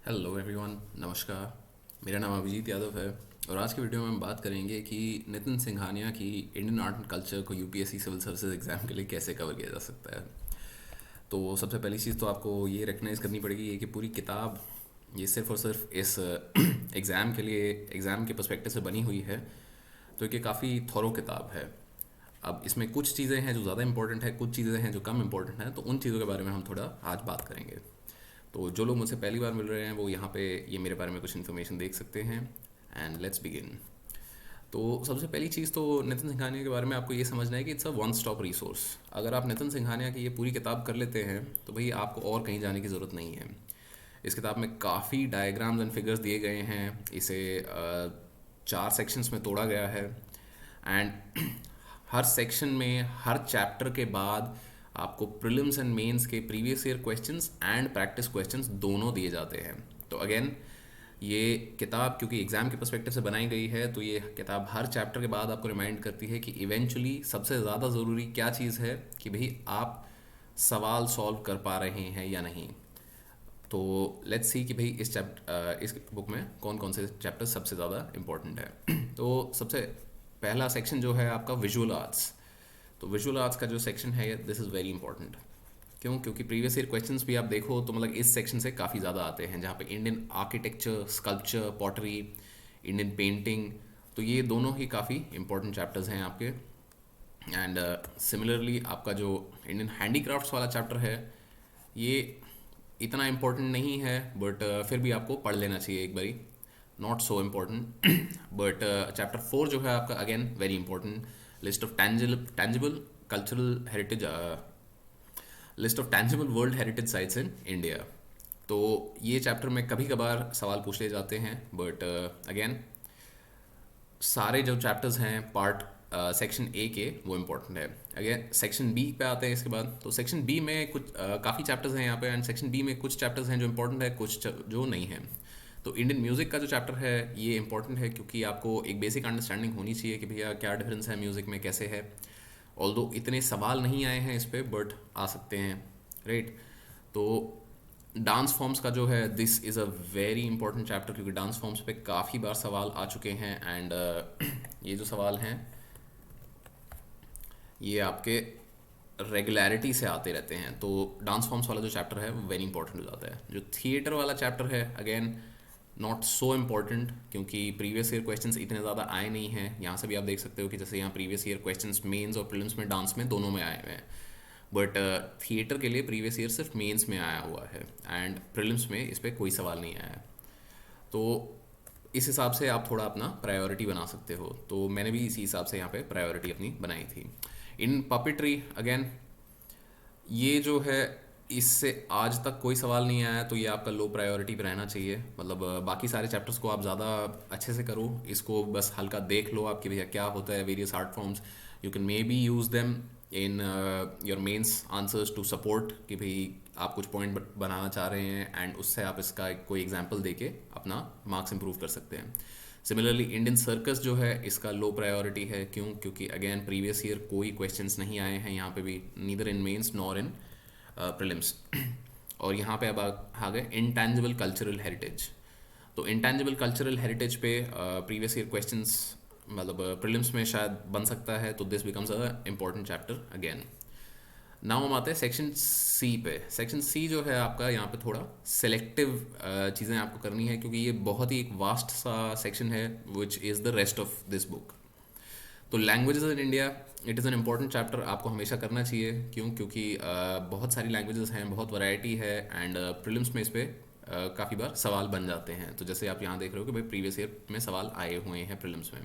Hello everyone, नमस्कार। मेरा नाम अभिजीत यादव है और आज की वीडियो में हम बात करेंगे कि नितिन सिंघानिया की इंडियन आर्ट एंड कल्चर को यूपीएससी सिविल सर्विसेज एग्ज़ाम के लिए कैसे कवर किया जा सकता है। तो सबसे पहली चीज़ तो आपको ये रिकग्नाइज़ करनी पड़ेगी कि पूरी किताब ये सिर्फ और सिर्फ इस एग्ज़ाम के लिए एग्ज़ाम के पर्सपेक्टिव से बनी हुई है। तो ये काफ़ी थॉरो किताब है। अब इसमें कुछ चीज़ें हैं जो ज़्यादा इंपॉर्टेंट है, कुछ चीज़ें हैं जो कम इंपॉर्टेंट हैं, तो उन चीज़ों के बारे में हम थोड़ा आज बात करेंगे। तो जो लोग मुझसे पहली बार मिल रहे हैं वो यहाँ पे ये मेरे बारे में कुछ इन्फॉर्मेशन देख सकते हैं। And let's begin. तो सबसे पहली चीज़ तो नितिन सिंघानिया के बारे में आपको ये समझना है कि it's a one stop resource. अगर आप नितिन सिंघानिया की ये पूरी किताब कर लेते हैं तो भाई आपको और कहीं जाने की ज़रूरत नहीं है। इस किताब में काफ़ी डायग्राम्स एंड फिगर्स दिए गए हैं। इसे 4 सेक्शंस में तोड़ा गया है। एंड हर सेक्शन में हर चैप्टर के बाद आपको प्रीलिम्स एंड मेंस के previous year questions and practice questions दोनों दिए जाते हैं। तो अगेन ये किताब क्योंकि एग्ज़ाम के पर्सपेक्टिव से बनाई गई है, तो ये किताब हर चैप्टर के बाद आपको रिमाइंड करती है कि इवेंचुअली सबसे ज़्यादा ज़रूरी क्या चीज़ है कि भाई आप सवाल सॉल्व कर पा रहे हैं या नहीं। तो लेट्स सी कि भाई इस बुक में कौन कौन से चैप्टर सबसे ज़्यादा इम्पोर्टेंट है। तो सबसे पहला सेक्शन जो है आपका विजुअल आर्ट्स। तो विजुअल आर्ट्स का जो सेक्शन है दिस इज़ वेरी इंपॉर्टेंट। क्यों? क्योंकि प्रीवियस ईयर क्वेश्चंस भी आप देखो तो मतलब इस सेक्शन से काफ़ी ज़्यादा आते हैं, जहाँ पे Indian architecture, sculpture, pottery, Indian painting, तो ये दोनों ही काफ़ी इंपॉर्टेंट चैप्टर्स हैं आपके। एंड सिमिलरली आपका जो इंडियन हैंडीक्राफ्ट्स वाला चैप्टर है ये इतना इम्पोर्टेंट नहीं है, बट फिर भी आपको पढ़ लेना चाहिए एक बारी। Not so important but chapter 4 जो है आपका again very important. List of tangible cultural heritage, list of tangible world heritage sites in India. तो ये चैप्टर में कभी कभार सवाल पूछ लिए जाते हैं, बट अगेन सारे जो चैप्टर्स हैं पार्ट सेक्शन ए के वो इम्पोर्टेंट है। अगेन सेक्शन बी पे आते हैं इसके बाद। तो सेक्शन बी में कुछ काफ़ी चैप्टर्स हैं यहाँ पे, एंड सेक्शन बी में कुछ चैप्टर्स हैं जो इम्पोर्टेंट है, कुछ जो नहीं है। तो इंडियन म्यूज़िक का जो चैप्टर है ये इंपॉर्टेंट है क्योंकि आपको एक बेसिक अंडरस्टैंडिंग होनी चाहिए कि भैया क्या डिफरेंस है म्यूज़िक में, कैसे है। ऑल्दो इतने सवाल नहीं आए हैं इस पर, बट आ सकते हैं, राइट। तो डांस फॉर्म्स का जो है this is a very important chapter क्योंकि डांस फॉर्म्स पे काफ़ी बार सवाल आ चुके हैं। एंड ये जो सवाल हैं ये आपके रेगुलरिटी से आते रहते हैं। तो डांस फॉर्म्स वाला जो चैप्टर है वो वेरी इंपॉर्टेंट हो जाता है। जो थिएटर वाला चैप्टर है अगेन नॉट सो इम्पॉर्टेंट क्योंकि प्रीवियस ईयर क्वेश्चंस इतने ज़्यादा आए नहीं हैं। यहाँ से भी आप देख सकते हो कि जैसे यहाँ प्रीवियस ईयर क्वेश्चंस मेंस और प्रीलिम्स में, डांस में, दोनों में आए हुए हैं। बट थिएटर के लिए प्रीवियस ईयर सिर्फ मेंस में आया हुआ है एंड प्रीलिम्स में इस पर कोई सवाल नहीं आया है। तो इस हिसाब से आप थोड़ा अपना प्रायोरिटी बना सकते हो। तो मैंने भी इसी हिसाब से यहाँ पे प्रायोरिटी अपनी बनाई थी। इन पपिट्री अगेन ये जो है इससे आज तक कोई सवाल नहीं आया, तो ये आपका लो प्रायोरिटी पे रहना चाहिए। मतलब बाकी सारे चैप्टर्स को आप ज़्यादा अच्छे से करो, इसको बस हल्का देख लो आप कि भैया क्या होता है various art forms. You can may be use them in your mains answers to support कि भाई आप कुछ पॉइंट बनाना चाह रहे हैं एंड उससे आप इसका कोई एग्जाम्पल दे के अपना मार्क्स इंप्रूव कर सकते हैं। सिमिलरली इंडियन सर्कस जो है इसका लो प्रायोरिटी है। क्यों? क्योंकि अगेन प्रीवियस ईयर कोई क्वेश्चंस नहीं आए हैं यहाँ पे भी, neither in mains nor in prelims. और यहाँ पे अब आ गए इंटैंजिबल कल्चरल हेरिटेज। तो इंटैंजिबल कल्चरल हेरिटेज पे प्रीवियस ईयर क्वेश्चंस मतलब प्रीलिम्स में शायद बन सकता है, तो this becomes a important chapter again. Now हम आते हैं सेक्शन सी पे। सेक्शन सी जो है आपका यहाँ पे थोड़ा सेलेक्टिव चीज़ें आपको करनी है क्योंकि ये बहुत ही एक वास्ट सा सेक्शन है which is the rest of this book. तो languages in India it is an important chapter, आपको हमेशा करना चाहिए। क्यों? क्योंकि बहुत सारी लैंग्वेजेस हैं, बहुत वैरायटी है एंड प्रीलिम्स में इस पर काफ़ी बार सवाल बन जाते हैं। तो जैसे आप यहाँ देख रहे हो कि भाई प्रीवियस ईयर में सवाल आए हुए हैं प्रीलिम्स में।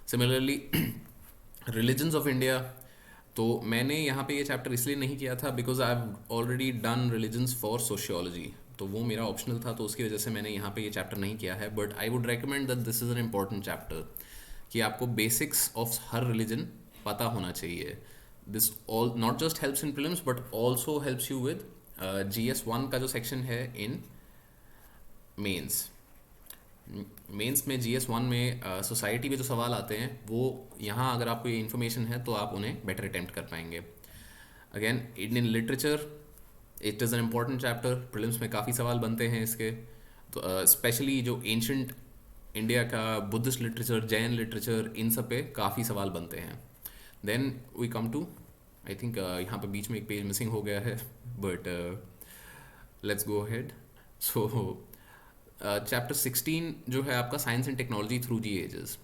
सिमिलरली रिलीजन्स ऑफ इंडिया, तो मैंने यहाँ पे ये चैप्टर इसलिए नहीं किया था because I have already done religions for sociology, तो वो मेरा ऑप्शनल था, तो उसकी वजह से मैंने यहाँ पे ये चैप्टर नहीं किया है। But I would recommend that this is an important chapter कि आपको बेसिक्स ऑफ हर रिलीजन पता होना चाहिए। This all not just helps in prelims but also helps you with GS1 का जो सेक्शन है इन मेंस। मेंस में GS1 में सोसाइटी में जो सवाल आते हैं वो यहाँ अगर आपको ये इन्फॉर्मेशन है तो आप उन्हें बेटर अटेम्प्ट कर पाएंगे। Again Indian literature it is an important chapter, prelims में काफ़ी सवाल बनते हैं इसके। तो स्पेशली जो एंशंट इंडिया का बुद्धिस्ट लिटरेचर, जैन लिटरेचर, इन सब पे काफ़ी सवाल बनते हैं. Then we come to, I think यहाँ पे बीच में एक पेज मिसिंग हो गया है, but let's go ahead. So chapter 16 जो है आपका science and technology through the ages.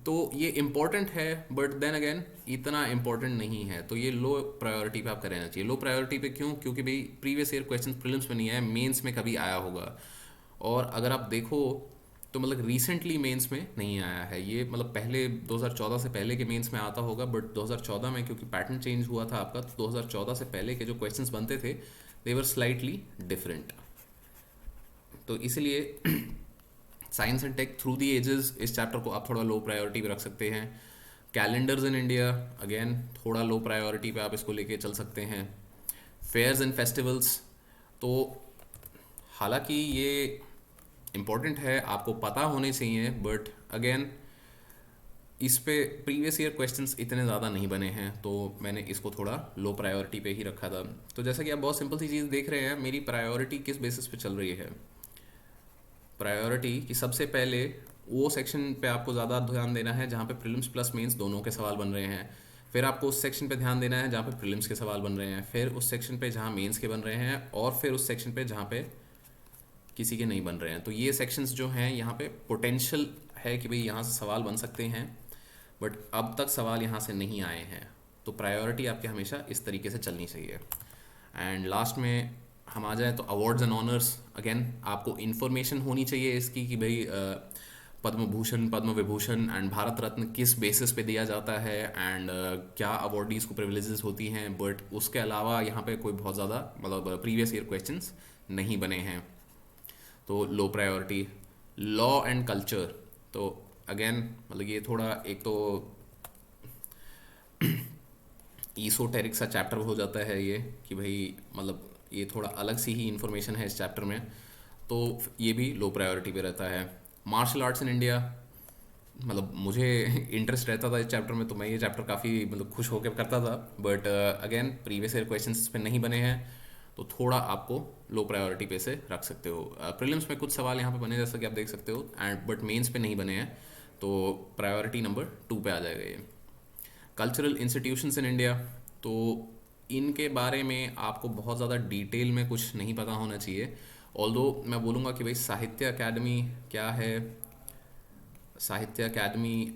तो ये इम्पॉर्टेंट है, बट देन अगेन इतना इम्पॉर्टेंट नहीं है, तो ये लो प्रायोरिटी पे आपका रहना चाहिए. लो प्रायोरिटी पे क्यों? क्योंकि भाई प्रीवियस ईयर क्वेश्चन प्रीलिम्स में नहीं आया, मेंस में कभी आया होगा. और अगर आप देखो तो मतलब रिसेंटली मेंस में नहीं आया है ये, मतलब पहले 2014 से पहले के मेंस में आता होगा, बट 2014 में क्योंकि पैटर्न चेंज हुआ था आपका, तो 2014 से पहले के जो क्वेश्चंस बनते थे दे वर स्लाइटली डिफरेंट. तो इसलिए science and tech through the ages, इस चैप्टर को आप थोड़ा लो प्रायोरिटी पे रख सकते हैं. कैलेंडर्स इन इंडिया, अगेन थोड़ा लो प्रायोरिटी पे आप इसको लेके चल सकते हैं. फेयर्स एंड फेस्टिवल्स, तो हालांकि ये इम्पोर्टेंट है, आपको पता होने चाहिए, बट अगेन इस पे प्रीवियस ईयर क्वेश्चंस इतने ज़्यादा नहीं बने हैं, तो मैंने इसको थोड़ा लो प्रायोरिटी पे ही रखा था. तो जैसा कि आप बहुत सिंपल सी चीज़ देख रहे हैं, मेरी प्रायोरिटी किस बेसिस पे चल रही है. प्रायोरिटी कि सबसे पहले वो सेक्शन पे आपको ज़्यादा ध्यान देना है जहाँ पे प्रीलिम्स प्लस मेंस दोनों के सवाल बन रहे हैं. फिर आपको उस सेक्शन पे ध्यान देना है जहाँ पे प्रीलिम्स के सवाल बन रहे हैं. फिर उस सेक्शन पे जहाँ मेंस के बन रहे हैं. और फिर उस सेक्शन पे जहाँ पे किसी के नहीं बन रहे हैं. तो ये सेक्शंस जो हैं यहाँ पे पोटेंशियल है कि भाई यहाँ से सवाल बन सकते हैं, बट अब तक सवाल यहाँ से नहीं आए हैं. तो प्रायोरिटी आपके हमेशा इस तरीके से चलनी चाहिए. एंड लास्ट में हम आ जाए तो अवार्ड्स एंड ऑनर्स. अगेन आपको इन्फॉर्मेशन होनी चाहिए इसकी कि भाई पद्म भूषण, पद्म विभूषण एंड भारत रत्न किस बेसिस पे दिया जाता है, एंड क्या अवॉर्डीज़ को प्रिविलेजेस होती हैं. बट उसके अलावा यहाँ पे कोई बहुत ज़्यादा मतलब प्रीवियस ईयर क्वेश्चंस नहीं बने हैं, तो low priority. Law and culture, तो अगेन मतलब ये थोड़ा एक तो ईसोटेरिक सा चैप्टर हो जाता है ये, कि भाई मतलब ये थोड़ा अलग सी ही इन्फॉर्मेशन है इस चैप्टर में, तो ये भी लो प्रायोरिटी पे रहता है. मार्शल आर्ट्स इन इंडिया, मतलब मुझे इंटरेस्ट रहता था इस चैप्टर में, तो मैं ये चैप्टर काफ़ी मतलब खुश होकर करता था, but again previous year question इस पे नहीं बने हैं, तो थोड़ा आपको लो प्रायोरिटी पे से रख सकते हो. प्रीलिम्स में कुछ सवाल यहाँ पे बने जैसा कि आप देख सकते हो, एंड बट मेंस पे नहीं बने हैं, तो प्रायोरिटी नंबर 2 पे आ जाएगा ये. कल्चरल इंस्टीट्यूशंस इन इंडिया, तो इनके बारे में आपको बहुत ज़्यादा डिटेल में कुछ नहीं पता होना चाहिए. ऑल्दो मैं बोलूँगा कि भाई साहित्य अकेडमी क्या है, साहित्य अकेडमी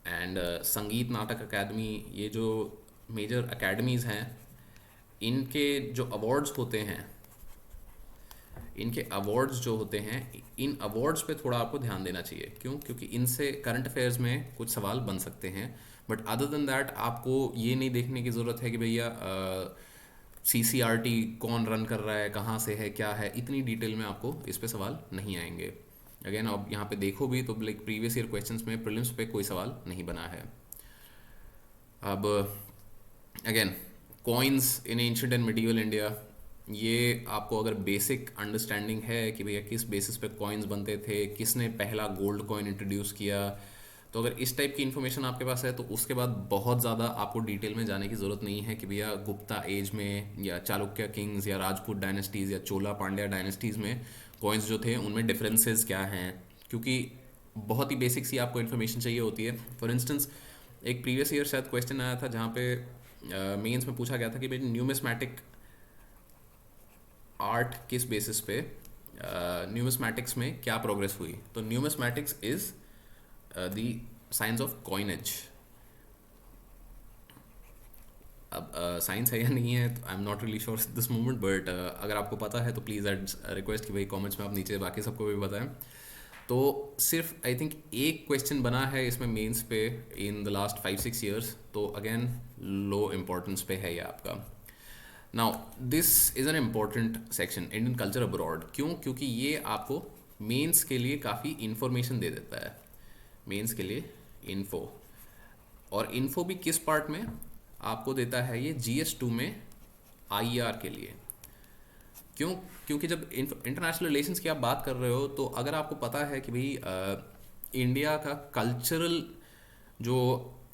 एंड संगीत नाटक अकेडमी, ये जो मेजर अकेडमीज़ हैं, इनके जो अवार्ड्स होते हैं, इनके अवार्ड्स जो होते हैं, इन अवार्ड्स पे थोड़ा आपको ध्यान देना चाहिए. क्यों? क्योंकि इनसे करंट अफेयर्स में कुछ सवाल बन सकते हैं, बट अदर देन दैट आपको ये नहीं देखने की ज़रूरत है कि भैया CCRT कौन रन कर रहा है, कहाँ से है, क्या है. इतनी डिटेल में आपको इस पे सवाल नहीं आएंगे. अगेन अब यहाँ पे देखो भी तो लाइक प्रीवियस ईयर क्वेश्चंस में प्रीलिम्स पे कोई सवाल नहीं बना है. अब again coins in ancient and medieval India, ये आपको अगर बेसिक अंडरस्टैंडिंग है कि भैया किस बेसिस पे कॉइन्स बनते थे, किसने पहला गोल्ड कॉइन इंट्रोड्यूस किया, तो अगर इस टाइप की इन्फॉर्मेशन आपके पास है तो उसके बाद बहुत ज़्यादा आपको डिटेल में जाने की ज़रूरत नहीं है कि भैया गुप्ता एज में या चालुक्य किंग्स या राजपूत डायनेस्टीज़ या चोला पांड्या डायनेस्टीज़ में कॉइन्स जो थे उनमें डिफरेंसेस क्या हैं, क्योंकि बहुत ही बेसिक सी आपको इन्फॉर्मेशन चाहिए होती है. फॉर इंस्टेंस एक प्रीवियस ईयर शायद क्वेश्चन आया था जहाँ पे मेंस में पूछा गया था कि भाई न्यूमिस्मैटिक आर्ट किस बेसिस पे न्यूमिस्मैटिक्स में क्या प्रोग्रेस हुई. तो numismatics is the science of coinage. अब साइंस है या नहीं है तो I am not really sure this moment, but अगर आपको पता है तो प्लीज़ आई रिक्वेस्ट कि भाई कमेंट्स में आप नीचे बाकी सबको भी बताएं. तो सिर्फ आई थिंक एक क्वेश्चन बना है इसमें मेंस पे इन द लास्ट 5-6 ईयर्स, तो अगेन लो इम्पोर्टेंस पे है ये आपका. Now this is an important section, Indian culture abroad. क्यों? क्योंकि ये आपको मेंस के लिए काफ़ी इन्फॉर्मेशन दे देता है. मेंस के लिए इन्फो, और इन्फो भी किस पार्ट में आपको देता है ये, GS2 में IER के लिए. क्यों? क्योंकि जब इंटरनेशनल रिलेशंस की आप बात कर रहे हो, तो अगर आपको पता है कि भाई इंडिया का कल्चरल जो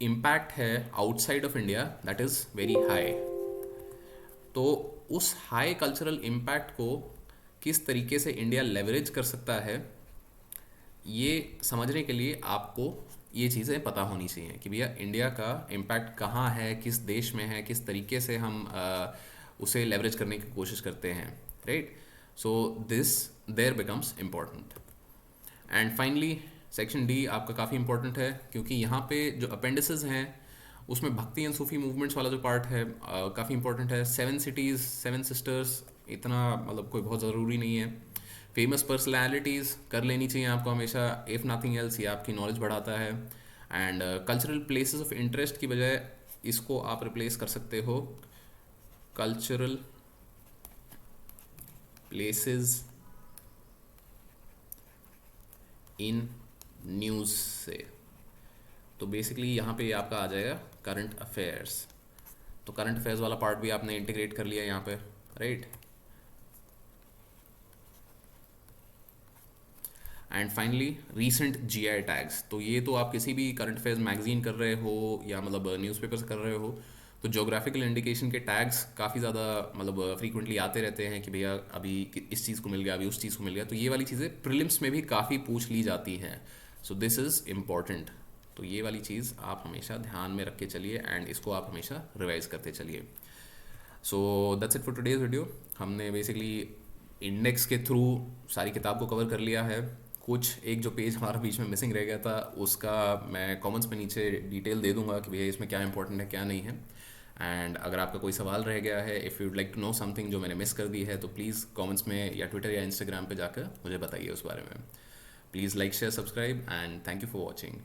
इम्पैक्ट है outside of India that is very high, तो उस हाई कल्चरल इम्पैक्ट को किस तरीके से इंडिया लेवरेज कर सकता है, ये समझने के लिए आपको ये चीज़ें पता होनी चाहिए कि भैया इंडिया का इम्पैक्ट कहाँ है, किस देश में है, किस तरीके से हम उसे लेवरेज करने की कोशिश करते हैं, right. So this there becomes important. And finally section D आपका काफ़ी इंपॉर्टेंट है, क्योंकि यहाँ पे जो अपेंडिसेस हैं उसमें भक्ति एंड सूफी मूवमेंट्स वाला जो पार्ट है काफ़ी इंपॉर्टेंट है। 7 सिटीज़ 7 सिस्टर्स इतना मतलब कोई बहुत ज़रूरी नहीं है। फेमस पर्सनैलिटीज़ कर लेनी चाहिए आपको हमेशा, इफ़ नथिंग एल्स ये आपकी नॉलेज बढ़ाता है। And cultural places of interest की बजाय इसको आप रिप्लेस कर सकते हो कल्चरल प्लेसेस इन न्यूज़ से। तो बेसिकली यहाँ पे आपका आ जाएगा करंट अफेयर्स। तो करंट अफेयर्स वाला पार्ट भी आपने इंटीग्रेट कर लिया यहाँ पे, right. And finally recent GI tags. तो ये तो आप किसी भी करंट अफेयर्स मैगजीन कर रहे हो या मतलब न्यूज़पेपर्स कर रहे हो, तो जोग्राफिकल इंडिकेशन के टैग्स काफ़ी ज़्यादा मतलब फ्रीक्वेंटली आते रहते हैं कि भैया अभी इस चीज़ को मिल गया, अभी उस चीज़ को मिल गया। तो ये वाली चीज़ें प्रीलिम्स में भी काफ़ी पूछ ली जाती हैं। So this is important. तो ये वाली चीज़ आप हमेशा ध्यान में रख के चलिए एंड इसको आप हमेशा रिवाइज करते चलिए। So that's it for today's video. हमने बेसिकली इंडेक्स के थ्रू सारी किताब को कवर कर लिया है। कुछ एक जो पेज हमारा बीच में मिसिंग रह गया था उसका मैं कमेंट्स में नीचे डिटेल दे दूंगा कि भैया इसमें क्या इंपॉर्टेंट है क्या नहीं है। एंड अगर आपका कोई सवाल रह गया है, if you'd like to know something जो मैंने मिस कर दी है, तो प्लीज़ कमेंट्स में या ट्विटर या इंस्टाग्राम पे जाकर मुझे बताइए उस बारे में। Please like share subscribe and thank you for watching.